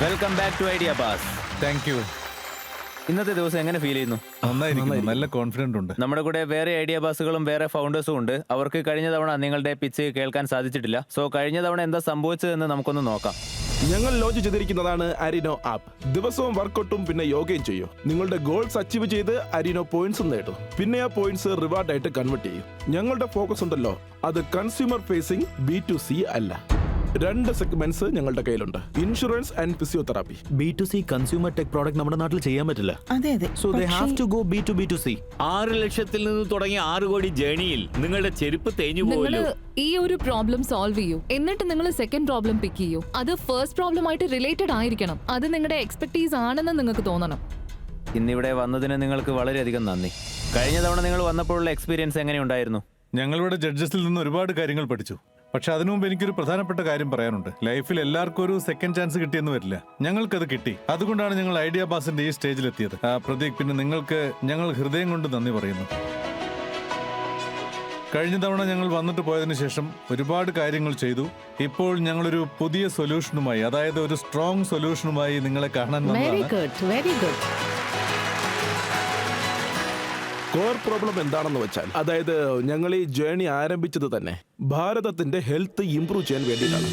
Welcome back to Idea Baaz. Thank you. ഇന്നത്തെ ദിവസം എങ്ങനെ ഫീൽ ചെയ്യുന്നു? നന്നായിരിക്കുന്നു, നല്ല കോൺഫിഡന്റ് ഉണ്ട്. നമ്മുടെ കൂടെ വേറെ ഐഡിയ ബാസുകളും വേറെ ഫൗണ്ടേഴ്സും ഉണ്ട്. അവർക്ക് കഴിഞ്ഞ തവണ നിങ്ങളുടെ പിച്ച് കേൾക്കാൻ സാധിച്ചിട്ടില്ല. സോ കഴിഞ്ഞ തവണ എന്താ സംഭവിച്ചതെന്ന് നമുക്കൊന്ന് നോക്കാം. ഞങ്ങൾ ലോഞ്ച് ചെയ്തിരിക്കുന്നതാണ് അരിനോ ആപ്പ്. ദിവസവും വർക്കൗട്ടും പിന്നെ യോഗയും ചെയ്യും. നിങ്ങളുടെ ഗോൾസ് അച്ചീവ് ചെയ്ത് അരിനോ പോയിന്റ്സ് നേടും. പിന്നെ ആ പോയിന്റ്സ് റിവാർഡ് ആയിട്ട് കൺവേർട്ട് ചെയ്യും. ഞങ്ങളുടെ ഫോക്കസ് ഉണ്ടല്ലോ, അത് കൺസ്യൂമർ ഫേസിംഗ് B2C അല്ല. 2 സെഗ്മെന്റ്സ് ഞങ്ങളുടെ കയ്യിലുണ്ട്: insurance and physiotherapy. B2C consumer tech product നമ്മുടെ നാട്ടിൽ ചെയ്യാൻ പറ്റില്ല. അതെ. So they have to go B2B2C. 6 ലക്ഷത്തിൽ നിന്ന് തുടങ്ങിയ 6 കോടി ജേണിയിൽ നിങ്ങളുടെ ചെരുപ്പ് തേഞ്ഞു പോകല്ലോ. ഈ ഒരു പ്രോബ്ലം സോൾവ് ചെയ്യൂ, എന്നിട്ട് നിങ്ങൾ സെക്കൻഡ് പ്രോബ്ലം പിക്ക് ചെയ്യൂ. അത് ഫസ്റ്റ് പ്രോബ്ലം ആയിട്ട് റിലേറ്റഡ് ആയിരിക്കണം. അത് നിങ്ങളുടെ എക്സ്പെർട്ടീസ് ആണെന്ന് നിങ്ങൾക്ക് തോന്നണം. ഇന്നിവിടെ വന്നതിന് നിങ്ങൾക്ക് വളരെയധികം നന്ദി. കഴിഞ്ഞ തവണ നിങ്ങൾ വന്നപ്പോഴുള്ള എക്സ്പീരിയൻസ് എങ്ങനെയുണ്ടായിരുന്നു? ഞങ്ങളിവിടെ ജഡ്ജസിൽ നിന്ന് ഒരുപാട് കാര്യങ്ങൾ പഠിച്ചു. പക്ഷെ അതിനു മുമ്പ് എനിക്കൊരു പ്രധാനപ്പെട്ട കാര്യം പറയാനുണ്ട്. ലൈഫിൽ എല്ലാവർക്കും ഒരു സെക്കൻഡ് ചാൻസ് കിട്ടിയെന്ന് വരില്ല. ഞങ്ങൾക്കത് കിട്ടി. അതുകൊണ്ടാണ് ഞങ്ങൾ ഐഡിയ ബാസിന്റെ ഈ സ്റ്റേജിലെത്തിയത്. പ്രതീക്, പിന്നെ നിങ്ങൾക്ക് ഞങ്ങൾ ഹൃദയം കൊണ്ട് നന്ദി പറയുന്നു. കഴിഞ്ഞ തവണ ഞങ്ങൾ വന്നിട്ട് പോയതിനു ശേഷം ഒരുപാട് കാര്യങ്ങൾ ചെയ്തു. ഇപ്പോൾ ഞങ്ങളൊരു പുതിയ സൊല്യൂഷനുമായി, അതായത് ഒരു സ്ട്രോങ് സൊല്യൂഷനുമായി നിങ്ങളെ കാണാൻ വന്നതാണ്. Very good. കോർ പ്രോബ്ലം എന്താണെന്ന് വെച്ചാൽ, അതായത് ഞങ്ങൾ ഈ ജേണി ആരംഭിച്ചത് തന്നെ ഭാരതത്തിന്റെ ഹെൽത്ത് ഇംപ്രൂവ് ചെയ്യാൻ വേണ്ടിയിട്ടാണ്.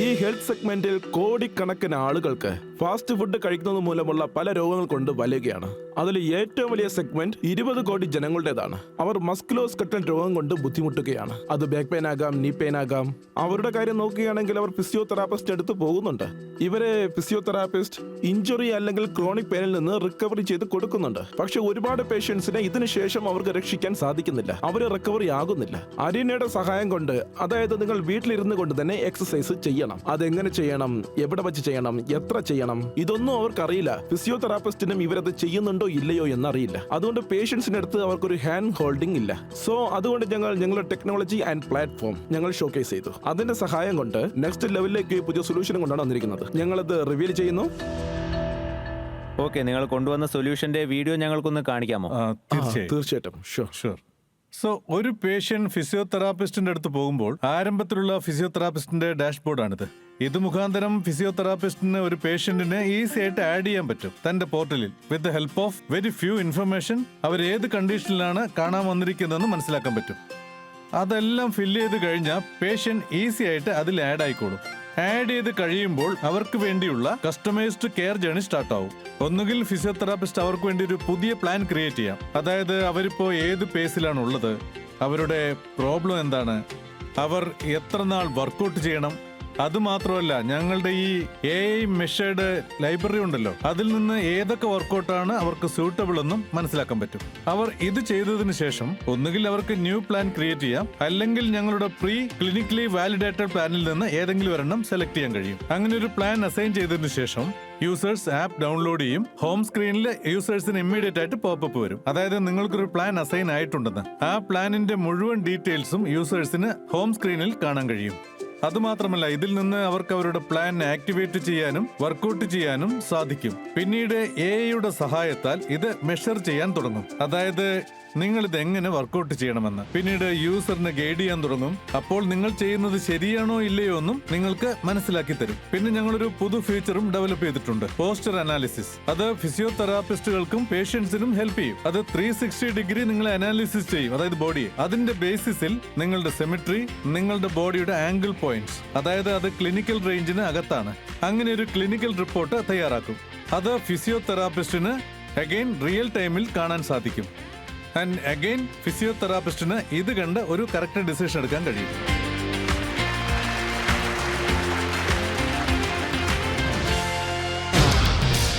ഈ ഹെൽത്ത് സെഗ്മെന്റിൽ കോടിക്കണക്കിന് ആളുകൾക്ക് ഫാസ്റ്റ് ഫുഡ് കഴിക്കുന്നത് മൂലമുള്ള പല രോഗങ്ങൾ കൊണ്ട് വലയുകയാണ്. അതിൽ ഏറ്റവും വലിയ സെഗ്മെന്റ് 20 കോടി ജനങ്ങളുടേതാണ്. അവർ മസ്കുലോസ്കെറ്റൽ രോഗം കൊണ്ട് ബുദ്ധിമുട്ടുകയാണ്. അത് ബാക്ക് പെയിൻ ആകാം, നീ പെയിൻ ആകാം. അവരുടെ കാര്യം നോക്കുകയാണെങ്കിൽ അവർ ഫിസിയോതെറാപ്പിസ്റ്റ് അടുത്ത് പോകുന്നുണ്ട്. ഇവരെ ഫിസിയോതെറാപ്പിസ്റ്റ് ഇഞ്ചുറി അല്ലെങ്കിൽ ക്രോണിക് പെയിനിൽ നിന്ന് റിക്കവറി ചെയ്ത് കൊടുക്കുന്നുണ്ട്. പക്ഷെ ഒരുപാട് പേഷ്യൻസിനെ ഇതിനു ശേഷം അവർക്ക് രക്ഷിക്കാൻ സാധിക്കുന്നില്ല. അവർ റിക്കവറി ആകുന്നില്ല. അരീനയുടെ സഹായം കൊണ്ട്, അതായത് നിങ്ങൾ വീട്ടിലിരുന്ന് കൊണ്ട് തന്നെ എക്സസൈസ് ചെയ്യണം. അതെങ്ങനെ ചെയ്യണം, എവിടെ വെച്ച് ചെയ്യണം, എത്ര ചെയ്യണം, ഇതൊന്നും അവർക്കറിയില്ല. ഫിസിയോതെറാപ്പിസ്റ്റിനും ഇവരത് ചെയ്യുന്നുണ്ടോ ഇല്ലയോ എന്നറിയില്ല. അതുകൊണ്ട് പേഷ്യൻസിന്റെ അടുത്ത് അവർക്കൊരു ഹാൻഡ് ഹോൾഡിംഗ് ഇല്ല. സോ അതുകൊണ്ട് ഞങ്ങളുടെ ടെക്നോളജി ആൻഡ് പ്ലാറ്റ്ഫോം ഞങ്ങൾ ഷോക്കേസ് ചെയ്തു. അതിന്റെ സഹായം കൊണ്ട് നെക്സ്റ്റ് ലെവലിലേക്ക് പുതിയ സൊല്യൂഷൻ കൊണ്ടാണ് വന്നിരിക്കുന്നത്. ഞങ്ങളത് റിവീൽ ചെയ്യുന്നു. ഓക്കെ, നിങ്ങൾ കൊണ്ടുവന്ന സൊല്യൂഷന്റെ വീഡിയോ ഞങ്ങൾക്കൊന്ന് കാണിക്കാമോ? തീർച്ചയായിട്ടും. ഷുവർ. സോ ഒരു പേഷ്യന്റ് ഫിസിയോതെറാപ്പിസ്റ്റിന്റെ അടുത്ത് പോകുമ്പോൾ ആരംഭത്തിലുള്ള ഫിസിയോതെറാപ്പിസ്റ്റിന്റെ ഡാഷ്ബോർഡാണിത്. ഇത് മുഖാന്തരം ഫിസിയോതെറാപ്പിസ്റ്റിന് ഒരു പേഷ്യന്റിനെ ഈസി ആയിട്ട് ആഡ് ചെയ്യാൻ പറ്റും തന്റെ പോർട്ടലിൽ. With the help of very few information അവർ ഏത് കണ്ടീഷനിലാണ് കാണാൻ വന്നിരിക്കുന്നതെന്ന് മനസ്സിലാക്കാൻ പറ്റും. അതെല്ലാം ഫില്ല് ചെയ്ത് കഴിഞ്ഞാൽ പേഷ്യന്റ് ഈസി ആയിട്ട് അതിൽ ആഡ് ആയിക്കോളും. ആഡ് ചെയ്ത് കഴിയുമ്പോൾ അവർക്ക് വേണ്ടിയുള്ള കസ്റ്റമൈസ്ഡ് കെയർ ജേണി സ്റ്റാർട്ട് ആവും. ഒന്നുകിൽ ഫിസിയോതെറാപ്പിസ്റ്റ് അവർക്ക് വേണ്ടി ഒരു പുതിയ പ്ലാൻ ക്രിയേറ്റ് ചെയ്യാം. അതായത് അവരിപ്പോ ഏത് പേസിലാണ് ഉള്ളത്, അവരുടെ പ്രോബ്ലം എന്താണ്, അവർ എത്ര നാൾ വർക്കൗട്ട് ചെയ്യണം. അതുമാത്രമല്ല, ഞങ്ങളുടെ ഈ AI മെഷേർഡ് ലൈബ്രറി ഉണ്ടല്ലോ, അതിൽ നിന്ന് ഏതൊക്കെ വർക്കൗട്ടാണ് അവർക്ക് സ്യൂട്ടബിൾ എന്നും മനസ്സിലാക്കാൻ പറ്റും. അവർ ഇത് ചെയ്തതിനു ശേഷം ഒന്നുകിൽ അവർക്ക് ന്യൂ പ്ലാൻ ക്രിയേറ്റ് ചെയ്യാം, അല്ലെങ്കിൽ ഞങ്ങളുടെ പ്രീ ക്ലിനിക്കലി വാലിഡേറ്റഡ് പ്ലാനിൽ നിന്ന് ഏതെങ്കിലും ഒരെണ്ണം സെലക്ട് ചെയ്യാൻ കഴിയും. അങ്ങനെ ഒരു പ്ലാൻ അസൈൻ ചെയ്തതിനു ശേഷം യൂസേഴ്സ് ആപ്പ് ഡൗൺലോഡ് ചെയ്യും. ഹോം സ്ക്രീനിൽ യൂസേഴ്സിന് ഇമ്മീഡിയറ്റ് ആയിട്ട് പോപ്പപ്പ് വരും. അതായത് നിങ്ങൾക്കൊരു പ്ലാൻ അസൈൻ ആയിട്ടുണ്ടെന്ന്. ആ പ്ലാനിന്റെ മുഴുവൻ ഡീറ്റെയിൽസും യൂസേഴ്സിന് ഹോം സ്ക്രീനിൽ കാണാൻ കഴിയും. അതുമാത്രമല്ല, ഇതിൽ നിന്ന് അവർക്ക് അവരുടെ പ്ലാൻ ആക്ടിവേറ്റ് ചെയ്യാനും വർക്കൗട്ട് ചെയ്യാനും സാധിക്കും. പിന്നീട് AI സഹായത്താൽ ഇത് മെഷർ ചെയ്യാൻ തുടങ്ങും. അതായത് നിങ്ങൾ ഇത് എങ്ങനെ വർക്കൗട്ട് ചെയ്യണമെന്ന് പിന്നീട് യൂസറിന് ഗൈഡ് ചെയ്യാൻ തുടങ്ങും. അപ്പോൾ നിങ്ങൾ ചെയ്യുന്നത് ശരിയാണോ ഇല്ലയോ എന്നും നിങ്ങൾക്ക് മനസ്സിലാക്കി തരും. പിന്നെ ഞങ്ങളൊരു പുതു ഫീച്ചറും ഡെവലപ്പ് ചെയ്തിട്ടുണ്ട്: പോസ്റ്റർ അനാലിസിസ്. അത് ഫിസിയോതെറാപ്പിസ്റ്റുകൾക്കും പേഷ്യൻസിനും ഹെൽപ്പ് ചെയ്യും. അത് 360 ഡിഗ്രി നിങ്ങളെ അനാലിസിസ് ചെയ്യും, അതായത് ബോഡിയെ. അതിന്റെ ബേസിസിൽ നിങ്ങളുടെ സിമെട്രി, നിങ്ങളുടെ ബോഡിയുടെ ആംഗിൾ പോയിന്റ്സ്, അതായത് അത് ക്ലിനിക്കൽ റേഞ്ചിന് അകത്താണ്. അങ്ങനെ ഒരു ക്ലിനിക്കൽ റിപ്പോർട്ട് തയ്യാറാക്കും. അത് ഫിസിയോതെറാപ്പിസ്റ്റിന് അഗൈൻ റിയൽ ടൈമിൽ കാണാൻ സാധിക്കും. ആൻഡ് അഗൈൻ ഫിസിയോതെറാപ്പിസ്റ്റിന് ഇത് കണ്ട് ഒരു കറക്റ്റ് ഡിസിഷൻ എടുക്കാൻ കഴിയും.